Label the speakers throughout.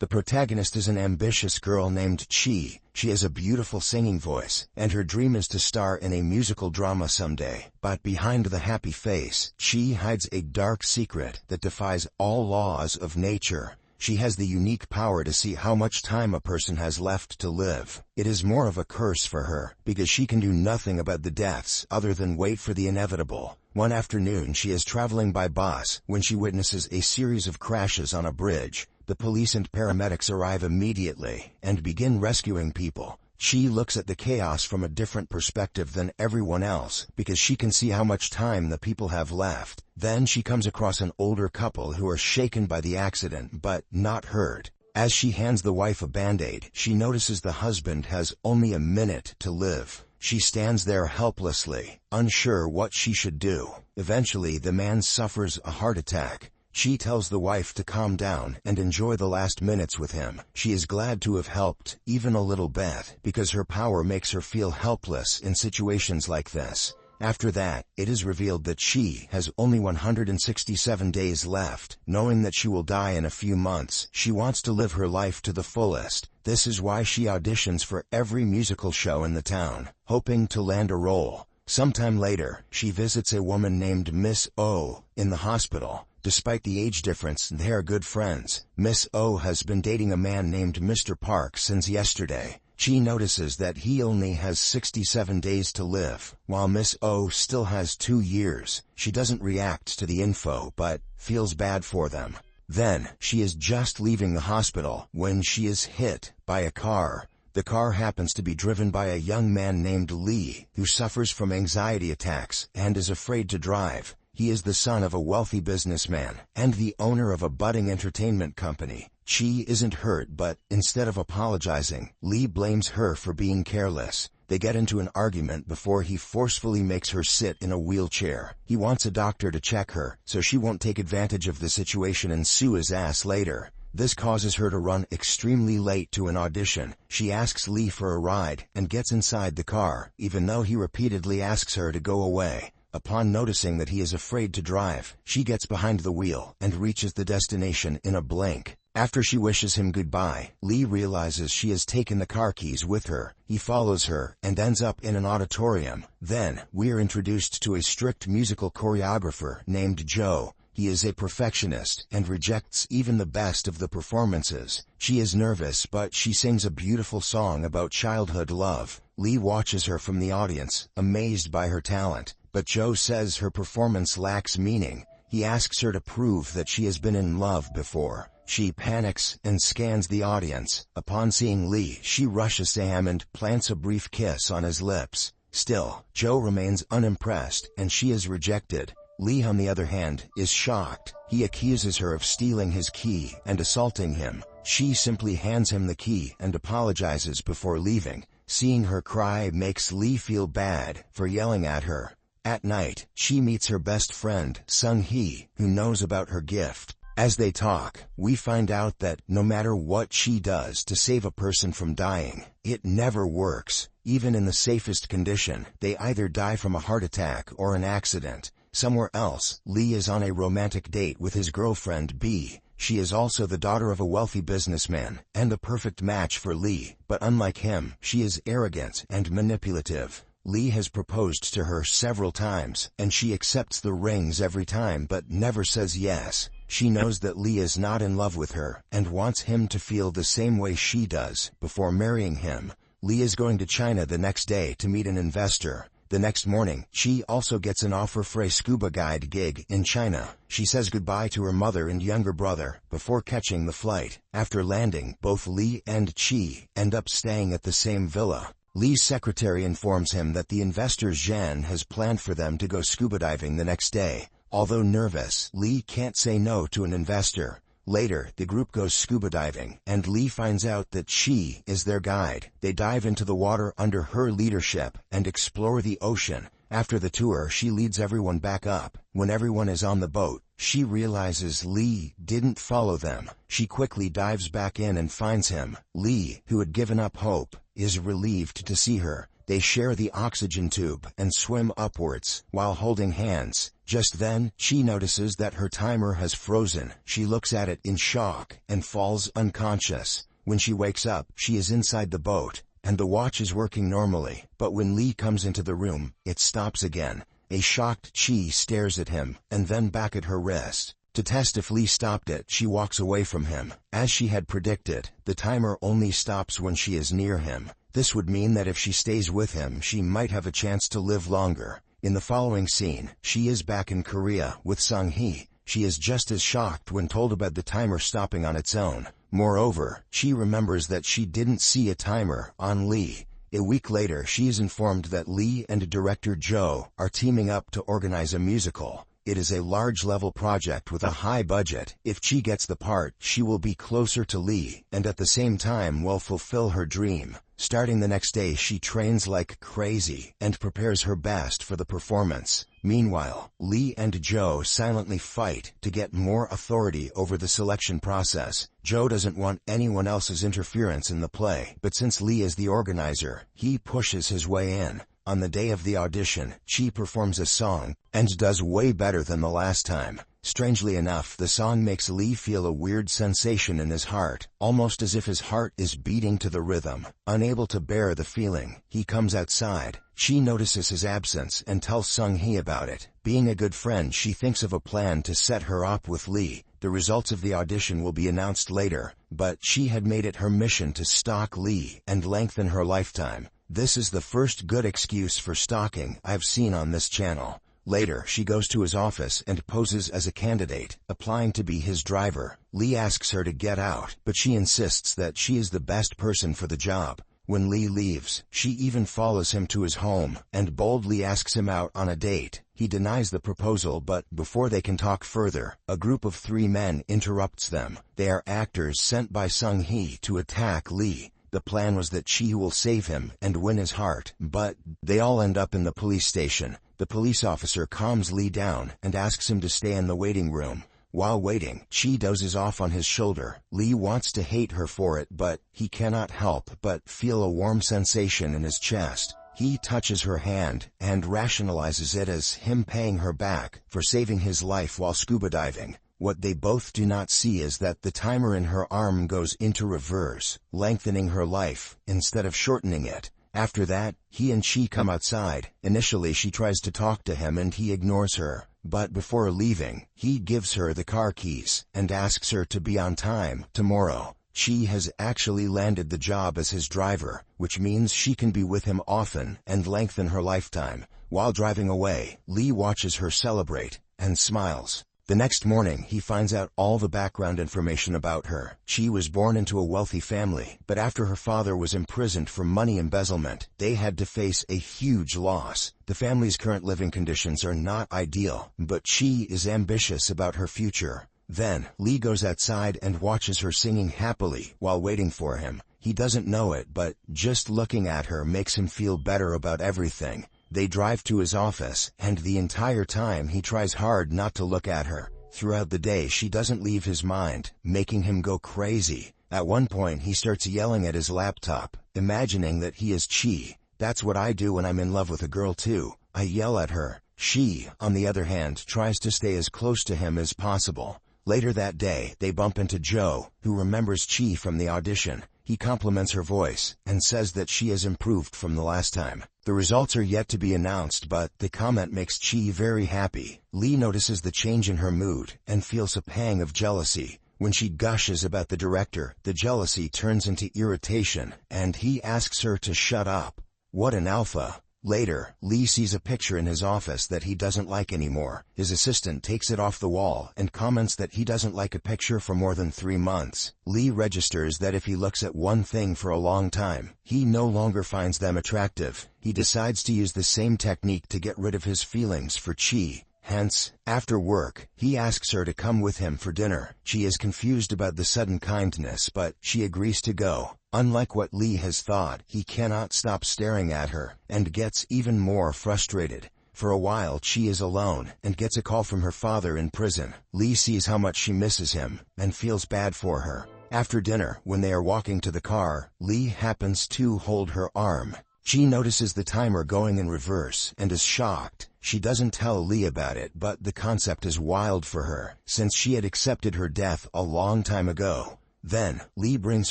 Speaker 1: The protagonist is an ambitious girl named Chi. She has a beautiful singing voice, and her dream is to star in a musical drama someday. But behind the happy face, Chi hides a dark secret that defies all laws of nature. She has the unique power to see how much time a person has left to live. It is more of a curse for her, because she can do nothing about the deaths other than wait for the inevitable. One afternoon she is traveling by bus when she witnesses a series of crashes on a bridge. The police and paramedics arrive immediately and begin rescuing people. She looks at the chaos from a different perspective than everyone else because she can see how much time the people have left. Then she comes across an older couple who are shaken by the accident but not hurt. As she hands the wife a band-aid, she notices the husband has only a minute to live. She stands there helplessly, unsure what she should do. Eventually, the man suffers a heart attack. She tells the wife to calm down and enjoy the last minutes with him. She is glad to have helped, even a little bit, because her power makes her feel helpless in situations like this. After that, it is revealed that she has only 167 days left. Knowing that she will die in a few months, she wants to live her life to the fullest. This is why she auditions for every musical show in the town, hoping to land a role. Sometime later, she visits a woman named Miss O in the hospital. Despite the age difference, they are good friends. Miss O has been dating a man named Mr. Park since yesterday. She notices that he only has 67 days to live, while Miss O still has 2 years. She doesn't react to the info, but feels bad for them. Then, she is just leaving the hospital when she is hit by a car. The car happens to be driven by a young man named Lee, who suffers from anxiety attacks and is afraid to drive. He is the son of a wealthy businessman and the owner of a budding entertainment company. Chi isn't hurt, but instead of apologizing, Lee blames her for being careless. They get into an argument before he forcefully makes her sit in a wheelchair. He wants a doctor to check her, so she won't take advantage of the situation and sue his ass later. This causes her to run extremely late to an audition. She asks Lee for a ride and gets inside the car, even though he repeatedly asks her to go away. Upon noticing that he is afraid to drive, she gets behind the wheel and reaches the destination in a blink. After she wishes him goodbye, Lee realizes she has taken the car keys with her. He follows her and ends up in an auditorium. Then, we are introduced to a strict musical choreographer named Joe. He is a perfectionist and rejects even the best of the performances. She is nervous, but she sings a beautiful song about childhood love. Lee watches her from the audience, amazed by her talent. But Joe says her performance lacks meaning. He asks her to prove that she has been in love before. She panics and scans the audience. Upon seeing Lee, she rushes to him and plants a brief kiss on his lips. Still, Joe remains unimpressed, and she is rejected. Lee, on the other hand, is shocked. He accuses her of stealing his key and assaulting him. She simply hands him the key and apologizes before leaving. Seeing her cry makes Lee feel bad for yelling at her. At night, she meets her best friend, Sung-hee, who knows about her gift. As they talk, we find out that no matter what she does to save a person from dying, it never works. Even in the safest condition, they either die from a heart attack or an accident. Somewhere else, Lee is on a romantic date with his girlfriend B. She is also the daughter of a wealthy businessman, and the perfect match for Lee. But unlike him, she is arrogant and manipulative. Lee has proposed to her several times, and she accepts the rings every time but never says yes. She knows that Lee is not in love with her, and wants him to feel the same way she does before marrying him. Lee is going to China the next day to meet an investor. The next morning, she also gets an offer for a scuba guide gig in China. She says goodbye to her mother and younger brother before catching the flight. After landing, both Lee and Chi end up staying at the same villa. Lee's secretary informs him that the investor Zhan has planned for them to go scuba diving the next day. Although nervous, Lee can't say no to an investor. Later, the group goes scuba diving, and Lee finds out that she is their guide. They dive into the water under her leadership and explore the ocean. After the tour, she leads everyone back up. When everyone is on the boat, she realizes Lee didn't follow them. She quickly dives back in and finds him. Lee, who had given up hope, is relieved to see her. They share the oxygen tube and swim upwards while holding hands. Just then, she notices that her timer has frozen. She looks at it in shock and falls unconscious. When she wakes up, she is inside the boat, and the watch is working normally. But when Lee comes into the room, it stops again. A shocked Chi stares at him, and then back at her wrist. To test if Lee stopped it, she walks away from him. As she had predicted, the timer only stops when she is near him. This would mean that if she stays with him, she might have a chance to live longer. In the following scene, she is back in Korea with Sung-hee. She is just as shocked when told about the timer stopping on its own. Moreover, she remembers that she didn't see a timer on Lee. A week later, she is informed that Lee and director Joe are teaming up to organize a musical. It is a large-level project with a high budget. If Chi gets the part, she will be closer to Lee, and at the same time will fulfill her dream. Starting the next day, she trains like crazy and prepares her best for the performance. Meanwhile, Lee and Joe silently fight to get more authority over the selection process. Joe doesn't want anyone else's interference in the play, but since Lee is the organizer, he pushes his way in. On the day of the audition, Chi performs a song, and does way better than the last time. Strangely enough, the song makes Lee feel a weird sensation in his heart, almost as if his heart is beating to the rhythm. Unable to bear the feeling, he comes outside. Chi notices his absence and tells Sung-hee about it. Being a good friend, she thinks of a plan to set her up with Lee. The results of the audition will be announced later, but she had made it her mission to stalk Lee and lengthen her lifetime. This is the first good excuse for stalking I've seen on this channel. Later, she goes to his office and poses as a candidate, applying to be his driver. Lee asks her to get out, but she insists that she is the best person for the job. When Lee leaves, she even follows him to his home and boldly asks him out on a date. He denies the proposal, but before they can talk further, a group of 3 men interrupts them. They are actors sent by Sung-hee to attack Lee. The plan was that Chi will save him and win his heart, but they all end up in the police station. The police officer calms Lee down and asks him to stay in the waiting room. While waiting, Chi dozes off on his shoulder. Lee wants to hate her for it, but he cannot help but feel a warm sensation in his chest. He touches her hand and rationalizes it as him paying her back for saving his life while scuba diving. What they both do not see is that the timer in her arm goes into reverse, lengthening her life instead of shortening it. After that, he and Chi come outside. Initially, she tries to talk to him and he ignores her. But before leaving, he gives her the car keys and asks her to be on time tomorrow. Chi has actually landed the job as his driver, which means she can be with him often and lengthen her lifetime. While driving away, Lee watches her celebrate and smiles. The next morning, he finds out all the background information about her. She was born into a wealthy family, but after her father was imprisoned for money embezzlement, they had to face a huge loss. The family's current living conditions are not ideal, but Chi is ambitious about her future. Then, Lee goes outside and watches her singing happily while waiting for him. He doesn't know it, but just looking at her makes him feel better about everything. They drive to his office, and the entire time he tries hard not to look at her. Throughout the day, she doesn't leave his mind, making him go crazy. At one point, he starts yelling at his laptop, imagining that he is Chi. That's what I do when I'm in love with a girl too. I yell at her. She, on the other hand, tries to stay as close to him as possible. Later that day, they bump into Joe, who remembers Chi from the audition. He compliments her voice and says that she has improved from the last time. The results are yet to be announced, but the comment makes Chi very happy. Lee notices the change in her mood and feels a pang of jealousy. When she gushes about the director, the jealousy turns into irritation, and he asks her to shut up. What an alpha. Later, Lee sees a picture in his office that he doesn't like anymore. His assistant takes it off the wall and comments that he doesn't like a picture for more than 3 months. Lee registers that if he looks at one thing for a long time, he no longer finds them attractive. He decides to use the same technique to get rid of his feelings for Chi. Hence, after work, he asks her to come with him for dinner. She is confused about the sudden kindness, but she agrees to go. Unlike what Lee has thought, he cannot stop staring at her, and gets even more frustrated. For a while, Chi is alone, and gets a call from her father in prison. Lee sees how much she misses him, and feels bad for her. After dinner, when they are walking to the car, Lee happens to hold her arm. Chi notices the timer going in reverse and is shocked. She doesn't tell Lee about it, but the concept is wild for her, since she had accepted her death a long time ago. Then, Lee brings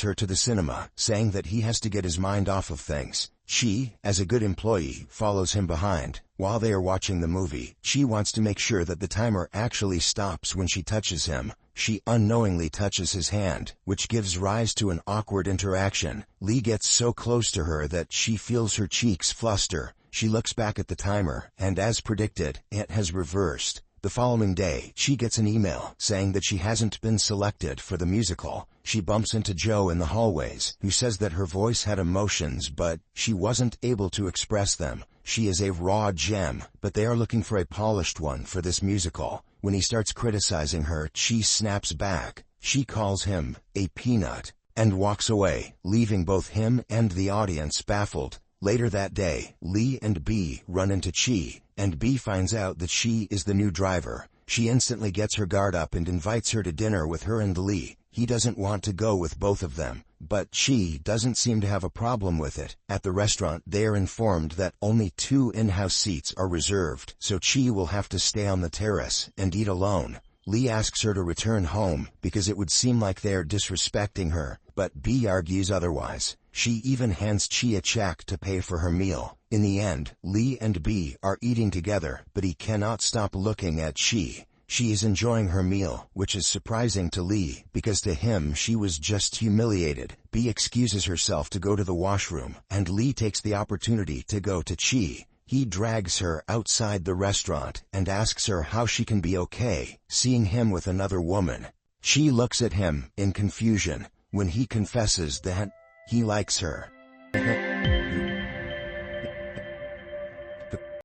Speaker 1: her to the cinema, saying that he has to get his mind off of things. Chi, as a good employee, follows him behind. While they are watching the movie, Chi wants to make sure that the timer actually stops when she touches him. She unknowingly touches his hand, which gives rise to an awkward interaction. Lee gets so close to her that she feels her cheeks fluster. She looks back at the timer, and as predicted, it has reversed. The following day, she gets an email saying that she hasn't been selected for the musical. She bumps into Joe in the hallways, who says that her voice had emotions but she wasn't able to express them. She is a raw gem, but they are looking for a polished one for this musical. When he starts criticizing her, she snaps back. She calls him a peanut and walks away, leaving both him and the audience baffled. Later that day, Lee and B run into Chi, and B finds out that she is the new driver. She instantly gets her guard up and invites her to dinner with her and Lee. He doesn't want to go with both of them, but Chi doesn't seem to have a problem with it. At the restaurant, they are informed that only 2 in-house seats are reserved, so Chi will have to stay on the terrace and eat alone. Lee asks her to return home because it would seem like they're disrespecting her, but B argues otherwise. She even hands Chi a check to pay for her meal. In the end, Lee and B are eating together, but he cannot stop looking at Chi. She is enjoying her meal, which is surprising to Lee, because to him she was just humiliated. B excuses herself to go to the washroom, and Lee takes the opportunity to go to Chi. He drags her outside the restaurant and asks her how she can be okay, seeing him with another woman. She looks at him in confusion when he confesses that he likes her.